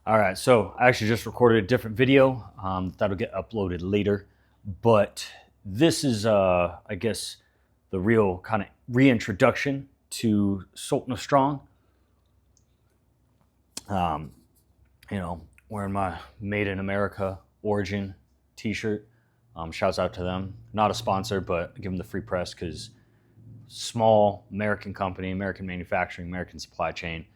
All right, so I actually just recorded a different video that'll get uploaded later, but this is, I guess, the real kind of reintroduction to Sultan of Strong. Um, wearing my Made in America Origin T-shirt. Shouts out to them. Not a sponsor, but give them the free press because small American company, American manufacturing, American supply chain,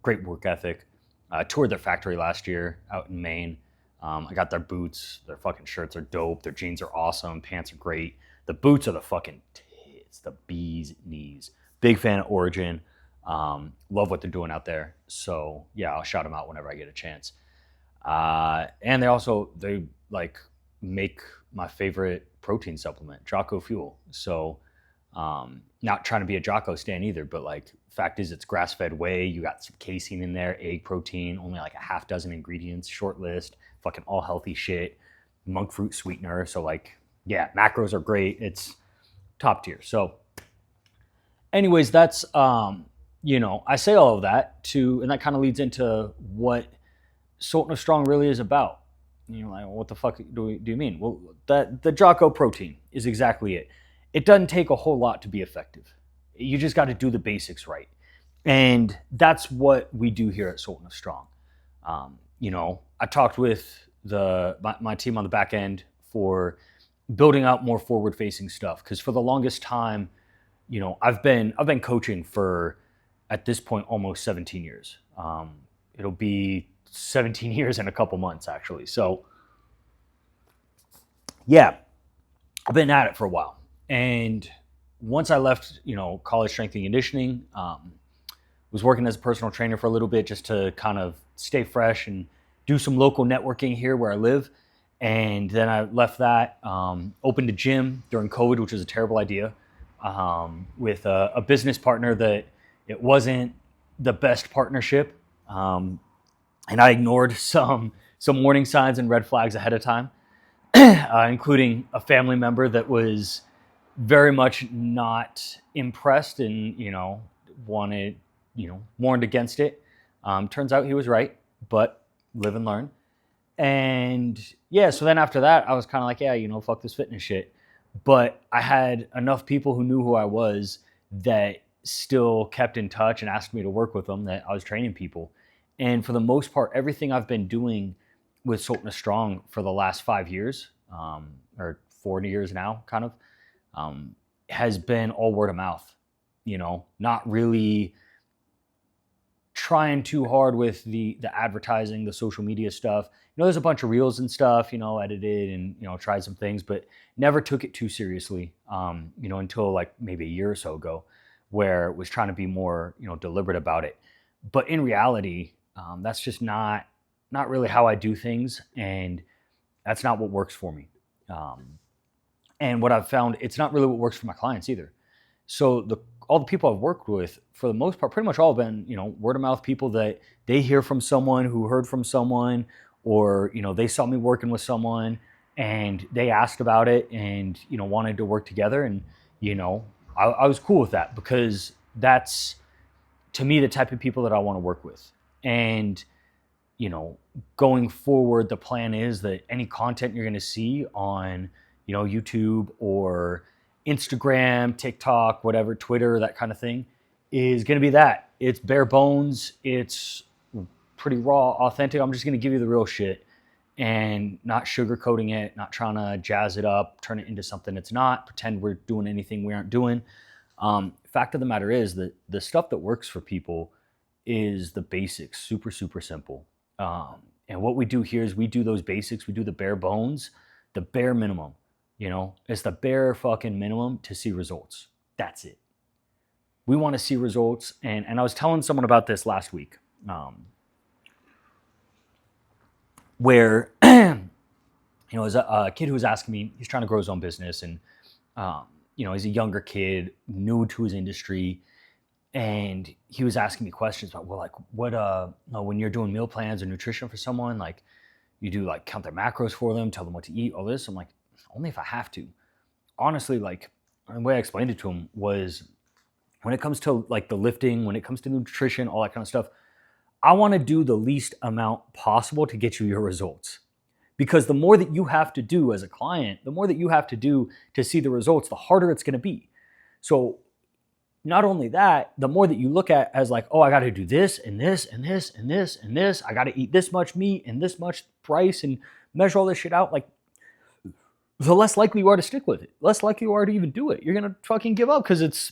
great work ethic. I toured their factory last year out in Maine. I got their boots. Their fucking shirts are dope. Their jeans are awesome. Pants are great. The boots are the fucking tits, the bee's knees. Big fan of Origin. Love what they're doing out there. So yeah, I'll shout them out whenever I get a chance. And they like make my favorite protein supplement, Jocko Fuel. So not trying to be a Jocko stan either, but like fact is it's grass-fed whey. You got some casein in there, egg protein, only like a half dozen ingredients, short list, fucking all healthy shit, monk fruit sweetener. So like, yeah, macros are great. It's top tier. So anyways, that's I say all of that and that kind of leads into what Sultan of Strong really is about. Like, what the fuck do you mean? Well, the Jocko protein is exactly it. It doesn't take a whole lot to be effective. You just got to do the basics right. And that's what we do here at Sultan of Strong. I talked with my team on the back end for building out more forward-facing stuff because for the longest time, I've been coaching for at this point almost 17 years. It'll be 17 years in a couple months actually. So yeah, I've been at it for a while. And once I left, college strength and conditioning, was working as a personal trainer for a little bit just to kind of stay fresh and do some local networking here where I live. And then I left that, opened a gym during COVID, which was a terrible idea, with a business partner that it wasn't the best partnership. And I ignored some warning signs and red flags ahead of time, including a family member that was very much not impressed and, warned against it. Turns out he was right, but live and learn. And yeah, so then after that, I was kind of like, yeah, fuck this fitness shit. But I had enough people who knew who I was that still kept in touch and asked me to work with them, that I was training people. And for the most part, everything I've been doing with Sultan of Strong for the last 5 years, or 40 years now, kind of, has been all word of mouth. Not really trying too hard with the advertising, the social media stuff. There's a bunch of reels and stuff, edited and, tried some things, but never took it too seriously, until like maybe a year or so ago, where it was trying to be more, deliberate about it. But in reality, that's just not really how I do things, and that's not what works for me. And what I've found, it's not really what works for my clients either. So all the people I've worked with, for the most part, pretty much all have been, word of mouth people that they hear from someone who heard from someone, or, they saw me working with someone and they asked about it and, wanted to work together. And, I was cool with that because that's, to me, the type of people that I want to work with. And, going forward, the plan is that any content you're going to see on, YouTube or Instagram, TikTok, whatever, Twitter, that kind of thing, is going to be that. It's bare bones. It's pretty raw, authentic. I'm just going to give you the real shit and not sugarcoating it, not trying to jazz it up, turn it into something it's not, pretend we're doing anything we aren't doing. Fact of the matter is that the stuff that works for people is the basics, super, super simple. And what we do here is we do those basics. We do the bare bones, the bare minimum. It's the bare fucking minimum to see results. That's it. We want to see results. And I was telling someone about this last week, where, as a kid who was asking me, he's trying to grow his own business. And, he's a younger kid, new to his industry. And he was asking me questions about, well, like, what, when you're doing meal plans or nutrition for someone, like, you do like count their macros for them, tell them what to eat, all this. I'm like, only if I have to. Honestly, like, the way I explained it to him was, when it comes to like the lifting, when it comes to nutrition, all that kind of stuff, I want to do the least amount possible to get you your results. Because the more that you have to do as a client, the more that you have to do to see the results, the harder it's going to be. So not only that, the more that you look at as like, oh, I got to do this and this and this and this and this. I got to eat this much meat and this much price and measure all this shit out. Like, the less likely you are to stick with it. Less likely you are to even do it. You're going to fucking give up because it's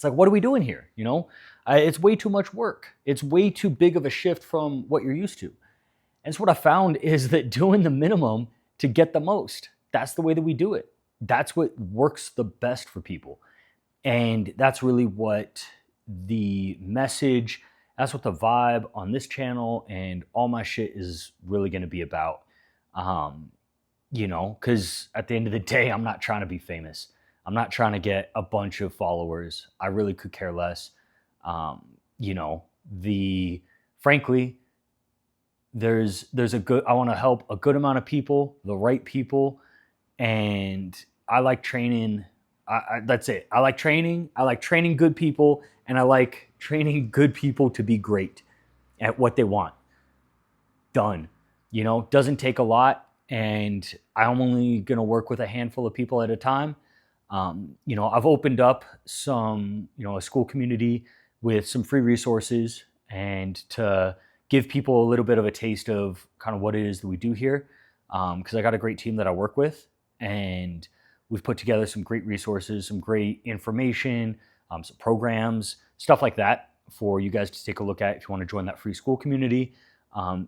like, what are we doing here? You know, it's way too much work. It's way too big of a shift from what you're used to. And so what I found is that doing the minimum to get the most, that's the way that we do it. That's what works the best for people. And that's really what the message, that's what the vibe on this channel and all my shit is really going to be about. You know, because at the end of the day, I'm not trying to be famous. I'm not trying to get a bunch of followers. I really could care less. You know, frankly, there's a good, I want to help a good amount of people, the right people. And I like training. That's it. I like training. I like training good people, and I like training good people to be great at what they want. Done. You know, doesn't take a lot. And I'm only going to work with a handful of people at a time. You know, I've opened up some, you know, a school community with some free resources and to give people a little bit of a taste of kind of what it is that we do here. Because I got a great team that I work with, and we've put together some great resources, some great information, some programs, stuff like that for you guys to take a look at if you want to join that free school community.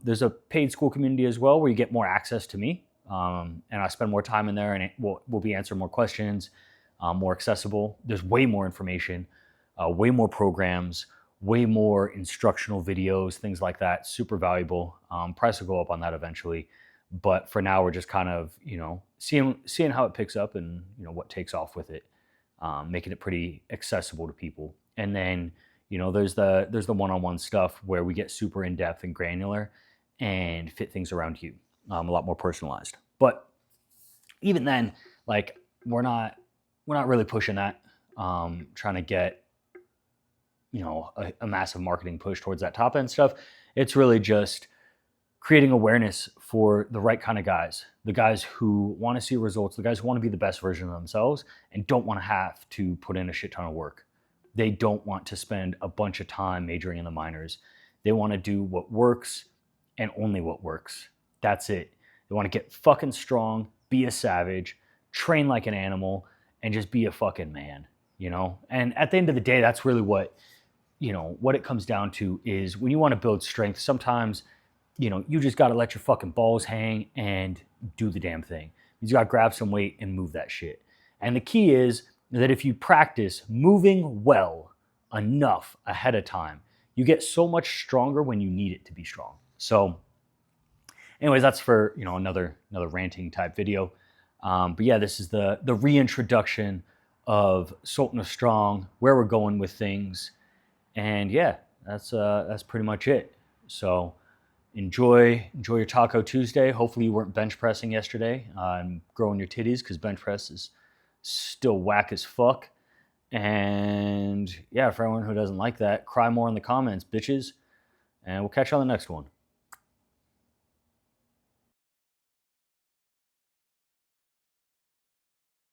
There's a paid school community as well where you get more access to me, and I spend more time in there, and we'll be answering more questions, more accessible. There's way more information, way more programs, way more instructional videos, things like that. Super valuable. Price will go up on that eventually, but for now we're just kind of, you know, seeing how it picks up and, you know, what takes off with it, making it pretty accessible to people. And then, you know, there's the one-on-one stuff where we get super in-depth and granular and fit things around you, a lot more personalized. But even then, like, we're not really pushing that, trying to get, you know, a massive marketing push towards that top end stuff. It's really just creating awareness for the right kind of guys, the guys who want to see results, the guys who want to be the best version of themselves and don't want to have to put in a shit ton of work. They don't want to spend a bunch of time majoring in the minors. They want to do what works and only what works. That's it. They want to get fucking strong, be a savage, train like an animal, and just be a fucking man, you know? And at the end of the day, that's really what, you know, what it comes down to is when you want to build strength, sometimes, you know, you just got to let your fucking balls hang and do the damn thing. You just got to grab some weight and move that shit. And the key is that if you practice moving well enough ahead of time, you get so much stronger when you need it to be strong. So anyways, that's for, you know, another ranting type video. But yeah, this is the reintroduction of Sultan of Strong, where we're going with things. And yeah, that's pretty much it. So enjoy your Taco Tuesday. Hopefully you weren't bench pressing yesterday and growing your titties, because bench press is still whack as fuck. And yeah, for everyone who doesn't like that, cry more in the comments, bitches. And we'll catch you on the next one.